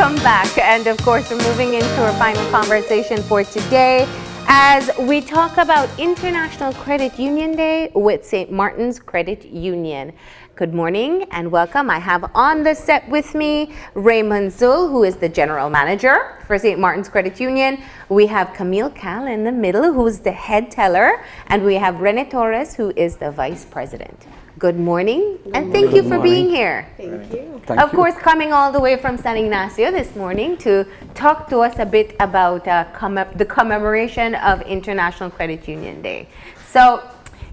Welcome back. And of course, we're moving into our final conversation for today as we talk about International Credit Union Day with St. Martin's Credit Union. Good morning and welcome. I have on the set with me Raymond Tzul, who is the General Manager for St. Martin's Credit Union. We have Camille in the middle, who's the head teller. And we have Rene Torres, who is the Vice President. Good morning, and thank you for being here. Thank you. Of course, coming all the way from San Ignacio this morning to talk to us a bit about the commemoration of International Credit Union Day. So,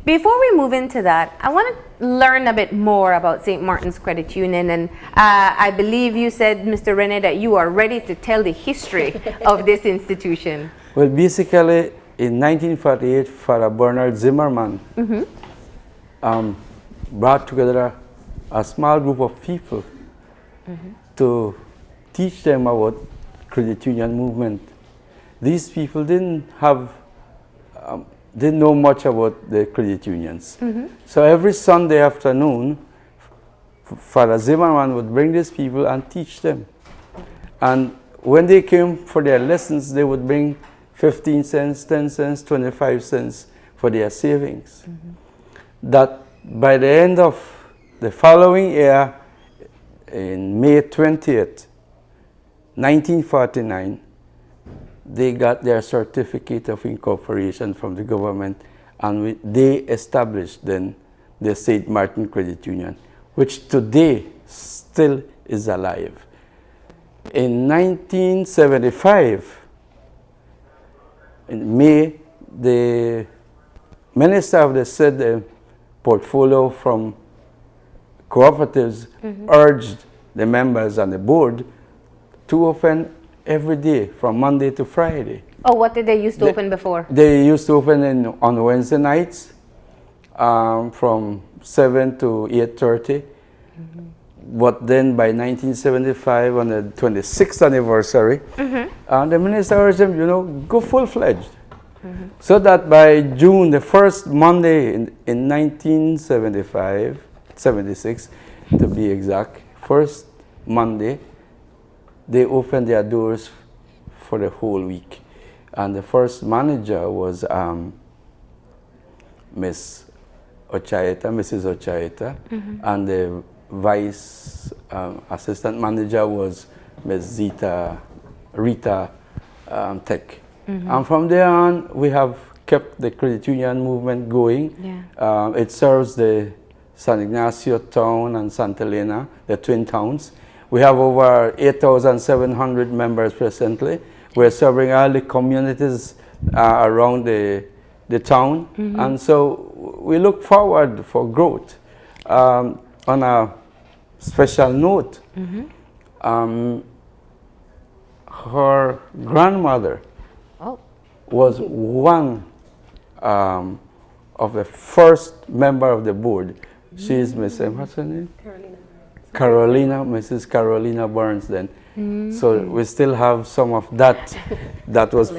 before we move into that, I want to learn a bit more about St. Martin's Credit Union, and I believe you said, Mr. Rene, that you are ready to tell the history of this institution. Well, basically, in 1948, Father Bernard Zimmerman brought together a small group of people to teach them about credit union movement. These people didn't know much about the credit unions. So every Sunday afternoon, Father Zimmerman would bring these people and teach them. And when they came for their lessons, they would bring 15 cents, 10 cents, 25 cents for their savings. That by the end of the following year, in May 20th, 1949, they got their certificate of incorporation from the government, and they established then the St. Martin Credit Union, which today still is alive. In 1975, in May, the Minister of the said portfolio from cooperatives urged the members on the board to open every day from Monday to Friday. Oh, what did they used to open before? They used to open on Wednesday nights from 7 to 8:30. But then by 1975, on the 26th anniversary, the minister urged them, go full-fledged. So that by June, the first Monday in 1976, to be exact, first Monday, they opened their doors for the whole week. And the first manager was Mrs. Ochaeta, and the vice assistant manager was Ms. Rita Tech. And from there on, we have kept the credit union movement going. It serves the San Ignacio town and Santa Elena, the twin towns. We have over 8,700 members presently. We're serving all the communities around the town. And so we look forward for growth. On a special note, her grandmother was one of the first member of the board. She is what's her name? Mrs. Carolina Burns then. So we still have some of that was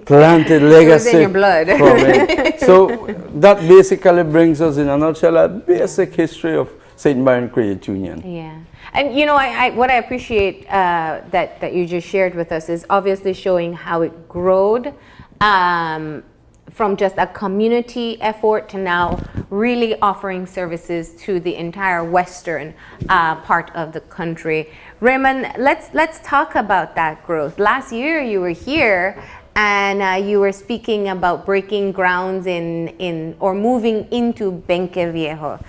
planted legacy. It was in your blood. From it. So that basically brings us in a nutshell a basic history of St. Martin Credit Union. Yeah. And what I appreciate that you just shared with us is obviously showing how it growed from just a community effort to now really offering services to the entire western part of the country. Raymond, let's talk about that growth. Last year you were here and you were speaking about breaking grounds or moving into Benque Viejo.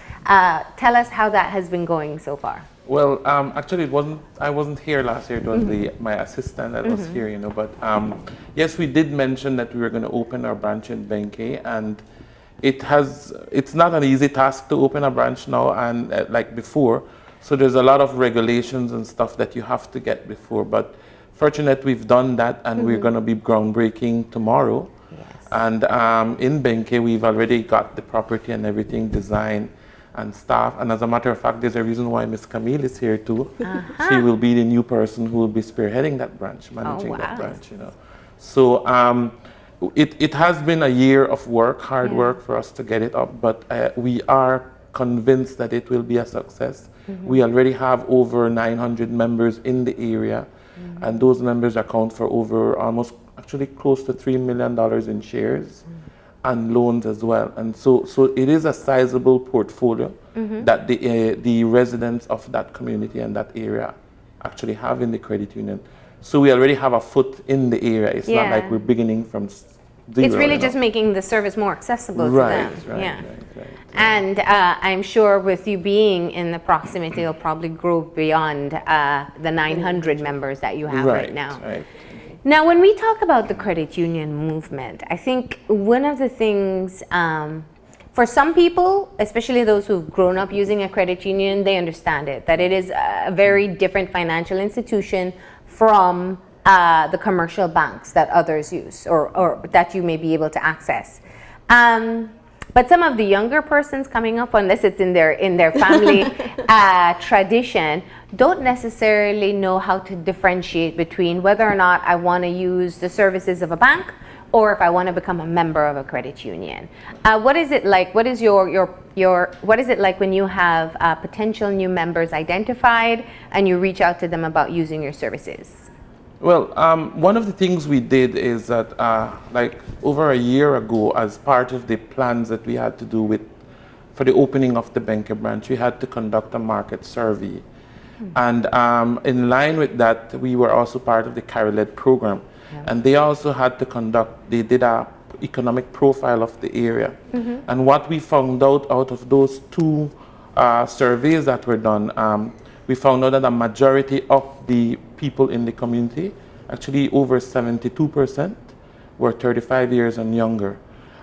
Tell us how that has been going so far. Well, actually, I wasn't here last year. It was my assistant that was here, But yes, we did mention that we were going to open our branch in Benque, and it's not an easy task to open a branch now, and like before. So there's a lot of regulations and stuff that you have to get before. But fortunately, we've done that, and we're going to be groundbreaking tomorrow. Yes. And in Benque, we've already got the property and everything designed and staff, and as a matter of fact, there's a reason why Miss Camille is here too. She will be the new person who will be spearheading that branch, managing that branch. So it has been a year of work, hard work for us to get it up, but we are convinced that it will be a success. We already have over 900 members in the area. And those members account for over almost actually close to $3 million in shares and loans as well. And so it is a sizable portfolio that the residents of that community and that area actually have in the credit union. So we already have a foot in the area. It's not like we're beginning from zero. It's really just making the service more accessible to them. Right. And I'm sure with you being in the proximity, it'll probably grow beyond the 900 members that you have right now. Right. Now, when we talk about the credit union movement, I think one of the things, for some people, especially those who've grown up using a credit union, they understand it, that it is a very different financial institution from the commercial banks that others use or that you may be able to access. But some of the younger persons coming up, unless it's in their family tradition, don't necessarily know how to differentiate between whether or not I want to use the services of a bank or if I want to become a member of a credit union. What is it like? What is what is it like when you have potential new members identified and you reach out to them about using your services? Well, one of the things we did is that, like over a year ago, as part of the plans that we had to do for the opening of the Benke branch, we had to conduct a market survey. And in line with that, we were also part of the Carry-led program. And they also had to they did a economic profile of the area. And what we found out of those two surveys that were done, we found out that a majority of the people in the community, actually over 72%, were 35 years and younger.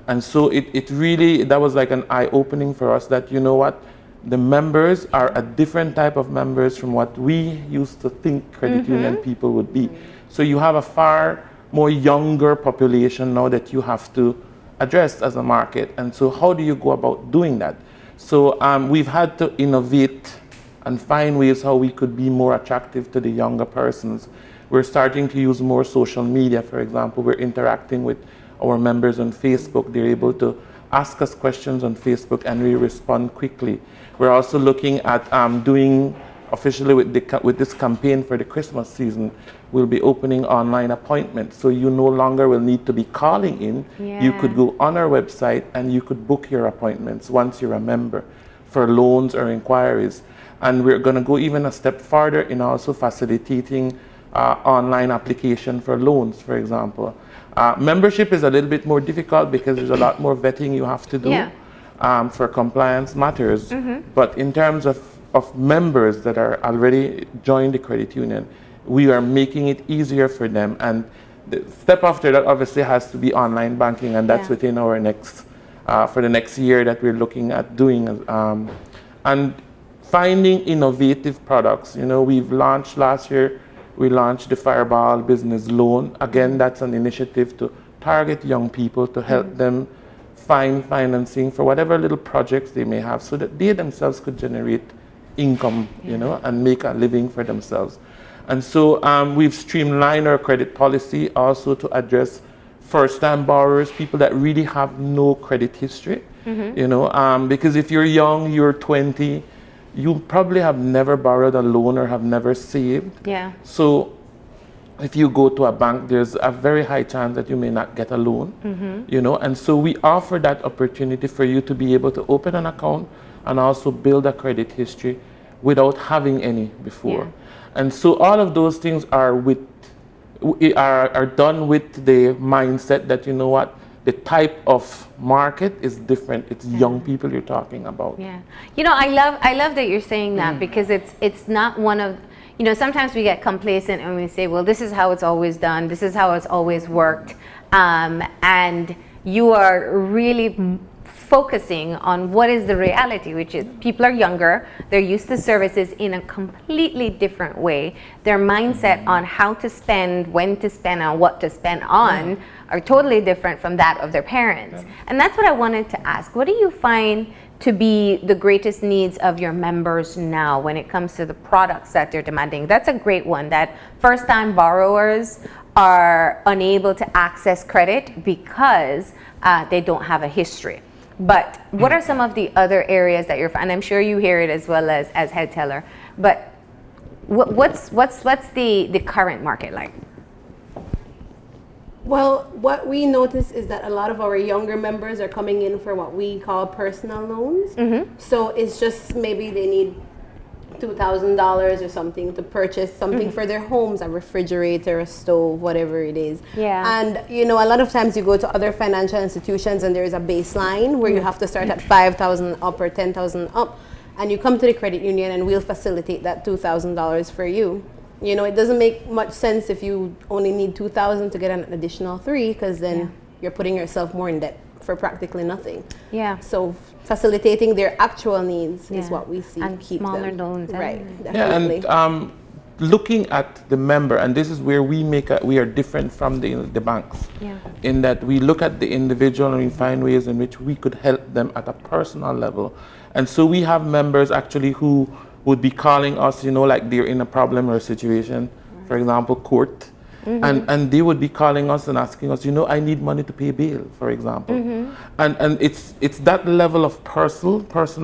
And so it really, that was like an eye-opening for us that, you know what, the members are a different type of members from what we used to think credit union people would be. So you have a far more younger population now that you have to address as a market. And so how do you go about doing that? So we've had to innovate and find ways how we could be more attractive to the younger persons. We're starting to use more social media, for example. We're interacting with our members on Facebook. They're able to ask us questions on Facebook and we respond quickly. We're also looking at doing officially with this campaign for the Christmas season, we'll be opening online appointments. So you no longer will need to be calling in. You could go on our website and you could book your appointments once you're a member for loans or inquiries. And we're going to go even a step farther in also facilitating online application for loans, for example. Membership is a little bit more difficult because there's a lot more vetting you have to do for compliance matters. But in terms of members that are already joined the credit union, we are making it easier for them. And the step after that obviously has to be online banking, and that's within our next, for the next year that we're looking at doing. And finding innovative products. You know, we've launched last year, we launched the Fireball Business Loan. Again, that's an initiative to target young people to help them find financing for whatever little projects they may have so that they themselves could generate income, you know, and make a living for themselves. And so we've streamlined our credit policy also to address first-time borrowers, people that really have no credit history, you know, because if you're young, you're 20, you probably have never borrowed a loan or have never saved. So if you go to a bank, there's a very high chance that you may not get a loan, you know, and so we offer that opportunity for you to be able to open an account and also build a credit history without having any before. And so all of those things are done with the mindset that, you know what, the type of market is different. It's young people you're talking about. You know, I love that you're saying that because it's not one of, you know, sometimes we get complacent and we say, well, this is how it's always done. This is how it's always worked. And you are really focusing on what is the reality, which is people are younger, they're used to services in a completely different way. Their mindset on how to spend, when to spend, and what to spend on are totally different from that of their parents. And that's what I wanted to ask. What do you find to be the greatest needs of your members now when it comes to the products that they're demanding? That's a great one, that first-time borrowers are unable to access credit because they don't have a history. But what are some of the other areas that and I'm sure you hear it as well as head teller, but What's the current market like? Well, what we notice is that a lot of our younger members are coming in for what we call personal loans. So it's just maybe they need $2,000 or something to purchase something for their homes, a refrigerator, a stove, whatever it is. Yeah. And you know, a lot of times you go to other financial institutions and there is a baseline where you have to start at 5,000 up or 10,000 up, and you come to the credit union and we'll facilitate that $2,000 for you. You know, it doesn't make much sense if you only need 2,000 to get an additional 3, because then you're putting yourself more in debt for practically nothing. Yeah. So facilitating their actual needs is what we see. And keep smaller them. loans. Right. Yeah, Definitely. and looking at the member, and this is where we are different from the banks. Yeah. In that we look at the individual and we find ways in which we could help them at a personal level. And so we have members actually who would be calling us, you know, like they're in a problem or a situation, for example, court. And they would be calling us and asking us, you know, I need money to pay bail, for example. And it's that level of personal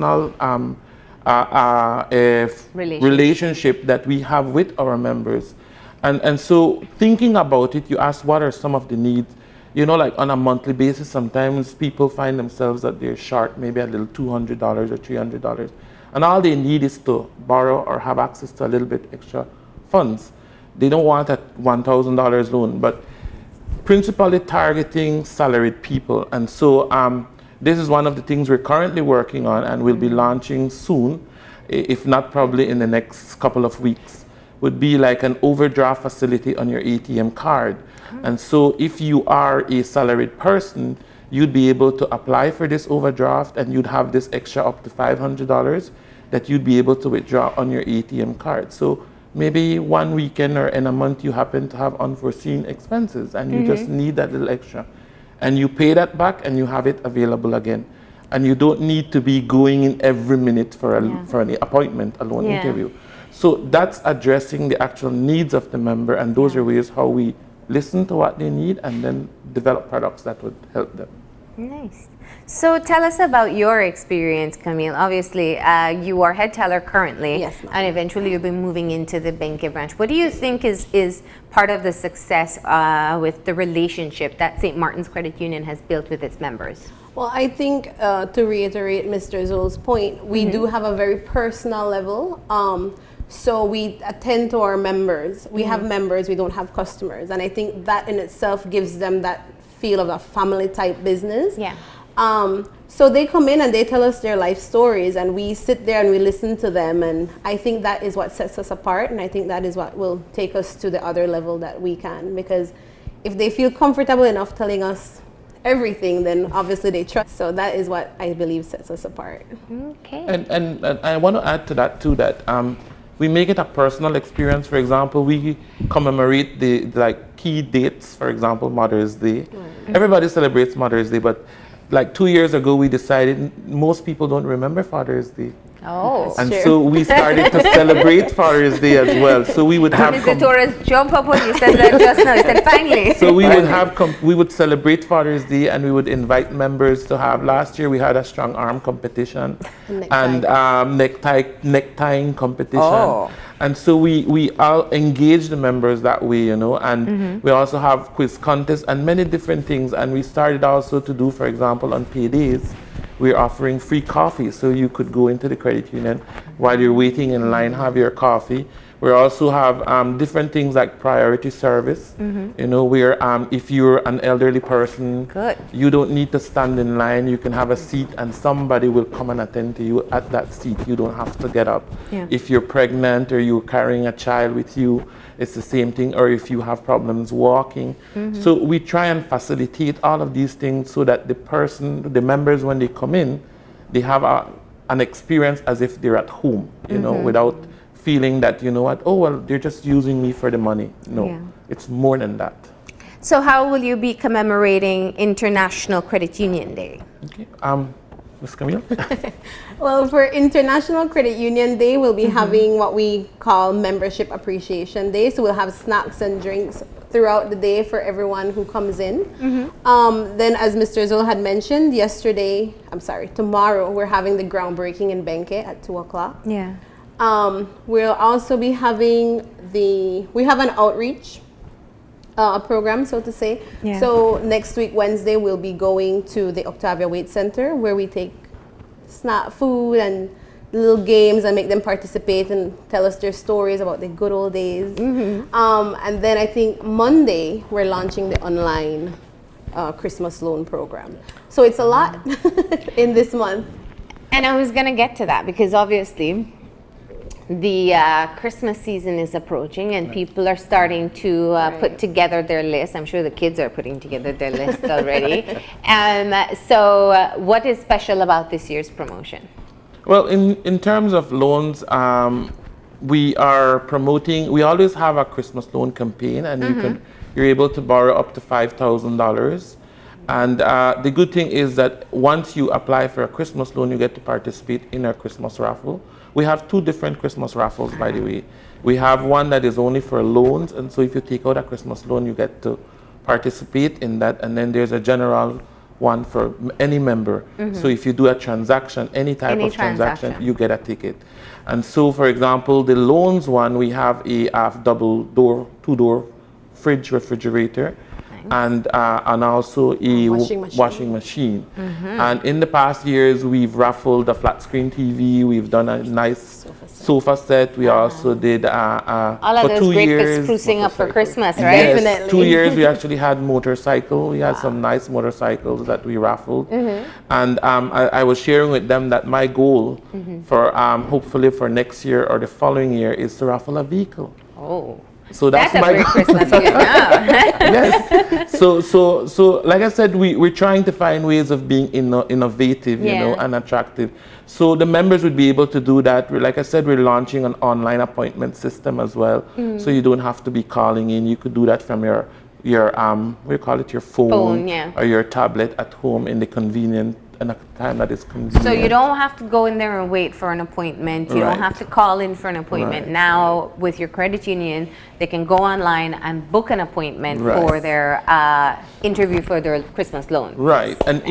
relationship that we have with our members. And so thinking about it, you ask what are some of the needs. You know, like on a monthly basis, sometimes people find themselves that they're short, maybe a little $200 or $300. And all they need is to borrow or have access to a little bit extra funds. They don't want a $1,000 loan, but principally targeting salaried people. And so this is one of the things we're currently working on and will be launching soon, if not probably in the next couple of weeks, would be like an overdraft facility on your ATM card. And so if you are a salaried person, you'd be able to apply for this overdraft and you'd have this extra up to $500 that you'd be able to withdraw on your ATM card. So maybe one weekend or in a month you happen to have unforeseen expenses and you just need that little extra. And you pay that back and you have it available again. And you don't need to be going in every minute for an appointment, a loan interview. So that's addressing the actual needs of the member, and those are ways how we listen to what they need and then develop products that would help them. Nice. So tell us about your experience, Camille. Obviously, you are head teller currently, Yes, ma'am. and eventually you'll be moving into the Benke branch. What do you think is part of the success with the relationship that St. Martin's Credit Union has built with its members? Well, I think to reiterate Mr. Tzul's point, we do have a very personal level. So we attend to our members. We have members, we don't have customers. And I think that in itself gives them that feel of a family type business. Yeah. So they come in and they tell us their life stories and we sit there and we listen to them. And I think that is what sets us apart. And I think that is what will take us to the other level that we can. Because if they feel comfortable enough telling us everything, then obviously they trust. So that is what I believe sets us apart. Okay. And I want to add to that too, that we make it a personal experience. For example, we commemorate the like key dates, for example, Mother's Day. Everybody celebrates Mother's Day, but like 2 years ago, we decided most people don't remember Father's Day. Oh. And Sure. so we started to celebrate Father's Day as well. So we would have Mr. Torres, jump up when you said that just now. You said finally. so we would have we would celebrate Father's Day and we would invite members to have. Last year we had a strong arm competition and necktying competition. Oh. And so we all engage the members that way, you know, and we also have quiz contests and many different things. And we started also to do, for example, on paydays, we're offering free coffee. So you could go into the credit union while you're waiting in line, have your coffee. We also have different things like priority service, you know, where if you're an elderly person, Good. you don't need to stand in line. You can have a seat and somebody will come and attend to you at that seat. You don't have to get up. Yeah. If you're pregnant or you're carrying a child with you, it's the same thing. Or if you have problems walking. So we try and facilitate all of these things so that the members, when they come in, they have an experience as if they're at home, you know, without feeling that, you know what, oh, well, they're just using me for the money. No, Yeah. it's more than that. So how will you be commemorating International Credit Union Day? Okay. Ms. Camille? Well, for International Credit Union Day, we'll be having what we call Membership Appreciation Day. So we'll have snacks and drinks throughout the day for everyone who comes in. Then, as Mr. Tzul had mentioned tomorrow, we're having the groundbreaking in Benke at 2 o'clock. Yeah. We'll also be having we have an outreach program, so to say. Yeah. So next week, Wednesday, we'll be going to the Octavia Weight Center where we take snack food and little games and make them participate and tell us their stories about the good old days. And then I think Monday, we're launching the online Christmas loan program. So it's a lot in this month. And I was going to get to that because obviously the Christmas season is approaching and people are starting to put together their list. I'm sure the kids are putting together their lists already. So what is special about this year's promotion? Well, in terms of loans, we are promoting, we always have a Christmas loan campaign, and you're able to borrow up to $5,000. And the good thing is that once you apply for a Christmas loan, you get to participate in our Christmas raffle. We have two different Christmas raffles, by the way. We have one that is only for loans, and so if you take out a Christmas loan, you get to participate in that. And then there's a general one for any member. So if you do a transaction, any type of transaction, you get a ticket. And so, for example, the loans one, we have a two-door fridge refrigerator. And also a washing machine. And in the past years, we've raffled a flat screen TV. We've done a nice sofa set. We also did all of for those 2 great years. for sprucing up for Christmas, right? Yes, Definitely. 2 years we actually had motorcycle. We had some nice motorcycles that we raffled. And I was sharing with them that my goal for hopefully for next year or the following year is to raffle a vehicle. Oh. So that's a my great Christmas gift now. Yes. So like I said, we're trying to find ways of being innovative, you know, and attractive. So the members would be able to do that. Like I said, we're launching an online appointment system as well. So you don't have to be calling in. You could do that from your we call it your phone or your tablet at home in the convenient and a time that is convenient. So you don't have to go in there and wait for an appointment. You don't have to call in for an appointment. Now, with your credit union, they can go online and book an appointment for their interview for their Christmas loan. Right. And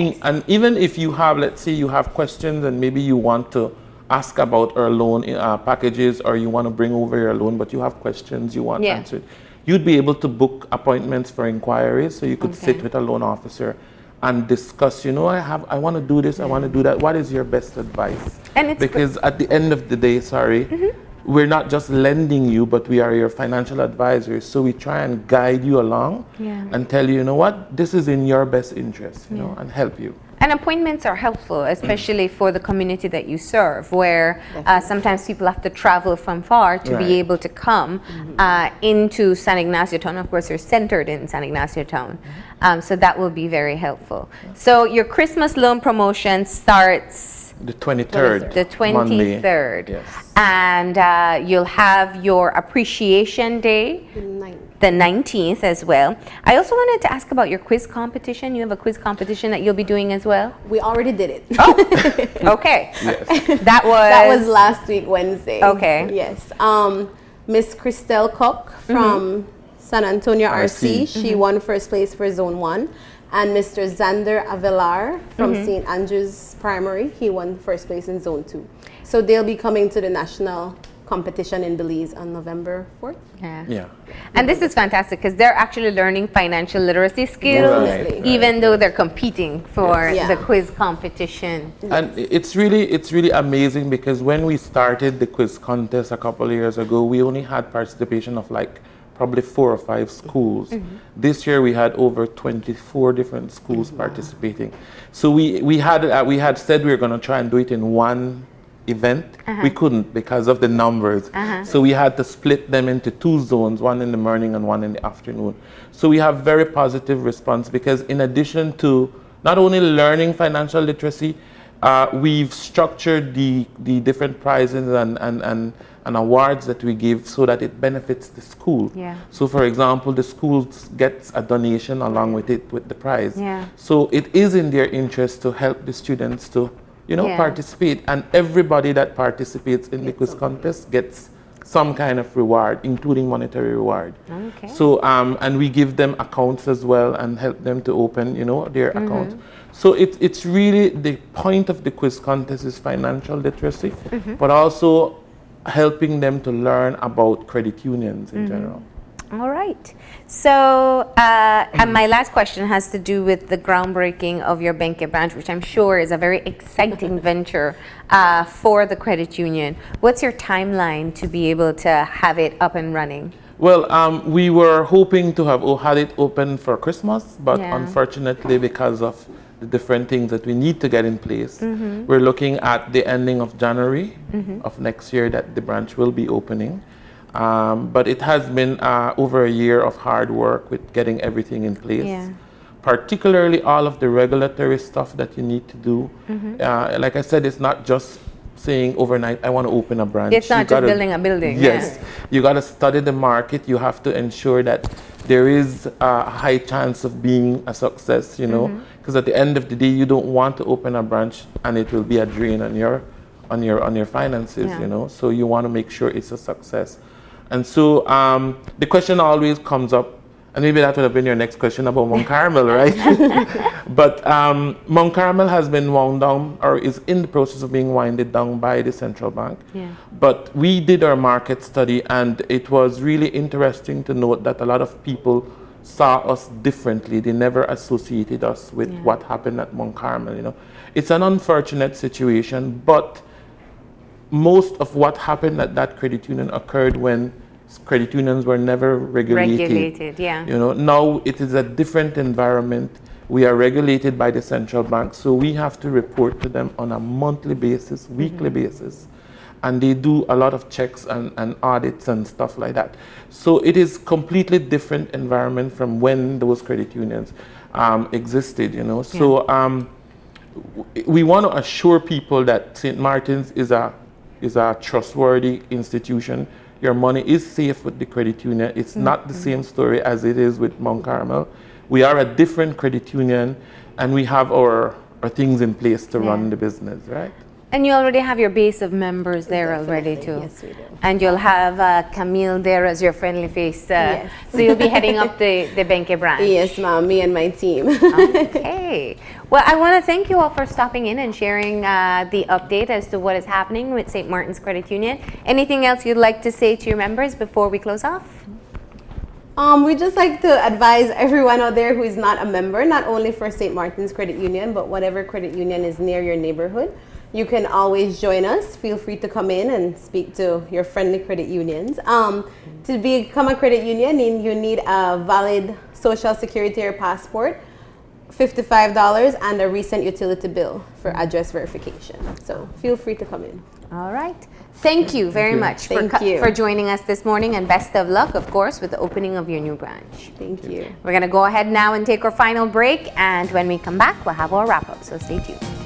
even if you have, let's say you have questions and maybe you want to ask about our loan packages, or you want to bring over your loan, but you have questions you want answered, you'd be able to book appointments for inquiries. So you could sit with a loan officer and discuss, you know, I want to do this, I want to do that. What is your best advice? And it's because at the end of the day, we're not just lending you, but we are your financial advisors. So we try and guide you along and tell you, you know what, this is in your best interest, you know, and help you. And appointments are helpful, especially for the community that you serve, where sometimes people have to travel from far to be able to come into San Ignacio town. Of course, you're centered in San Ignacio town. So that will be very helpful. So your Christmas loan promotion starts the 23rd. The 23rd. Yes. And you'll have your appreciation day. The 19th as well. I also wanted to ask about your quiz competition. You have a quiz competition that you'll be doing as well? We already did it. Oh, okay. Yes. That was last week, Wednesday. Okay. Yes. Miss Christelle Koch from San Antonio RC, she won first place for Zone 1. And Mr. Xander Avelar from St. Andrews Primary, he won first place in Zone 2. So they'll be coming to the national competition in Belize on November 4th. Yeah. And this is fantastic because they're actually learning financial literacy skills, even though they're competing for the quiz competition. And it's really amazing because when we started the quiz contest a couple of years ago, we only had participation of like probably 4 or 5 schools. This year we had over 24 different schools participating. So we had said we were going to try and do it in one event. We couldn't because of the numbers. So we had to split them into 2 zones, one in the morning and one in the afternoon. So we have very positive response because in addition to not only learning financial literacy, we've structured the different prizes and awards that we give so that it benefits the school. So for example, the school gets a donation along with it, with the prize. So it is in their interest to help the students to participate, and everybody that participates in the quiz contest gets some kind of reward, including monetary reward. So and we give them accounts as well and help them to open, their accounts. So it's really the point of the quiz contest is financial literacy, but also helping them to learn about credit unions in general. All right. So, and my last question has to do with the groundbreaking of your Benke branch, which I'm sure is a very exciting venture for the credit union. What's your timeline to be able to have it up and running? Well, we were hoping to have had it open for Christmas, but Yeah. unfortunately, because of the different things that we need to get in place, we're looking at the ending of January of next year that the branch will be opening. But it has been over a year of hard work with getting everything in place. Yeah. Particularly all of the regulatory stuff that you need to do. Like I said, it's not just saying overnight, I want to open a branch. It's not just building a building. Yes. You got to study the market. You have to ensure that there is a high chance of being a success, you know, because at the end of the day, you don't want to open a branch and it will be a drain on your finances, Yeah. you know. So you want to make sure it's a success. And so the question always comes up, and maybe that would have been your next question about Mount Carmel, right? But Mount Carmel has been wound down, or is in the process of being winded down by the central bank. Yeah. But we did our market study, and it was really interesting to note that a lot of people saw us differently. They never associated us with what happened at Mount Carmel, you know. It's an unfortunate situation, but most of what happened at that credit union occurred when credit unions were never regulated. Yeah. You know, now it is a different environment. We are regulated by the central bank, so we have to report to them on a monthly basis, weekly basis, and they do a lot of checks and audits and stuff like that. So it is completely different environment from when those credit unions existed, you know. So we want to assure people that St. Martin's is a trustworthy institution. Your money is safe with the credit union. It's not the same story as it is with Mount Carmel. We are a different credit union, and we have our things in place to run the business, right? And you already have your base of members there already too. Yes, we do. And you'll have Camille there as your friendly face. Yes. So you'll be heading up the Benke branch. Yes, ma'am, me and my team. Okay. Well, I want to thank you all for stopping in and sharing the update as to what is happening with St. Martin's Credit Union. Anything else you'd like to say to your members before we close off? We'd just like to advise everyone out there who is not a member, not only for St. Martin's Credit Union, but whatever credit union is near your neighborhood. You can always join us. Feel free to come in and speak to your friendly credit unions. To become a credit union, you need a valid social security or passport, $55, and a recent utility bill for address verification. So feel free to come in. All right. Thank you very much Thank you. for joining us this morning, and best of luck, of course, with the opening of your new branch. Thank you. We're going to go ahead now and take our final break, and when we come back, we'll have our wrap-up, so stay tuned.